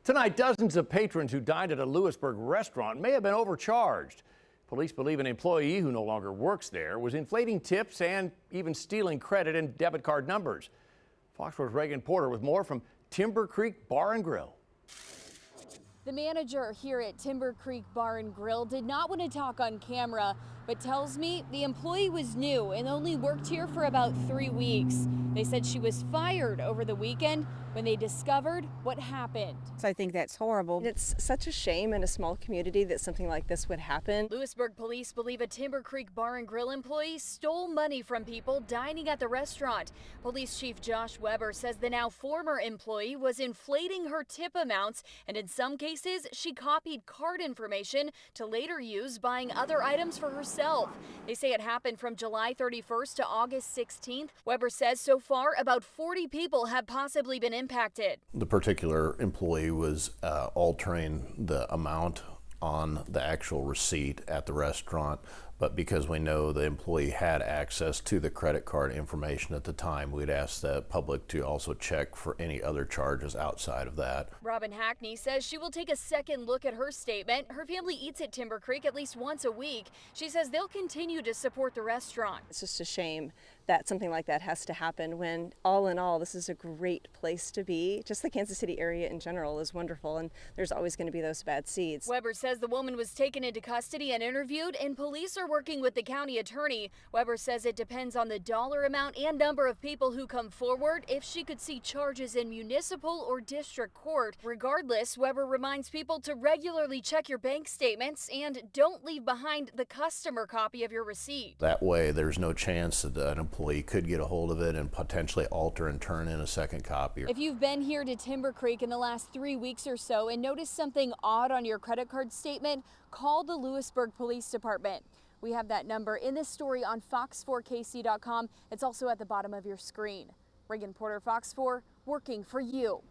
Tonight, dozens of patrons who dined at a Lewisburg restaurant may have been overcharged. Police believe an employee who no longer works there was inflating tips and even stealing credit and debit card numbers. Fox 4's Reagan Porter with more from Timber Creek Bar and Grill. The manager here at Timber Creek Bar and Grill did not want to talk on camera, but tells me the employee was new and only worked here for about 3 weeks. They said she was fired over the weekend when they discovered what happened. So I think that's horrible. It's such a shame in a small community that something like this would happen. Lewisburg police believe a Timber Creek Bar and Grill employee stole money from people dining at the restaurant. Police Chief Josh Weber says the now former employee was inflating her tip amounts, and in some cases she copied card information to later use buying other items for herself. They say it happened from July 31st to August 16th. Weber says so far about 40 people have possibly been impacted. The particular employee was altering the amount on the actual receipt at the restaurant, but because we know the employee had access to the credit card information at the time, we'd ask the public to also check for any other charges outside of that. Robin Hackney says she will take a second look at her statement. Her family eats at Timber Creek at least once a week. She says they'll continue to support the restaurant. It's just a shame that something like that has to happen when, all in all, this is a great place to be. Just the Kansas City area in general is wonderful, and there's always going to be those bad seeds. Weber says the woman was taken into custody and interviewed, and police are working with the county attorney. Weber says it depends on the dollar amount and number of people who come forward if she could see charges in municipal or district court. Regardless, Weber reminds people to regularly check your bank statements and don't leave behind the customer copy of your receipt. That way there's no chance that an employee could get a hold of it and potentially alter and turn in a second copy. If you've been here to Timber Creek in the last 3 weeks or so and noticed something odd on your credit card statement, call the Lewisburg Police Department. We have that number in this story on fox4kc.com. It's also at the bottom of your screen. Reagan Porter, Fox 4, working for you.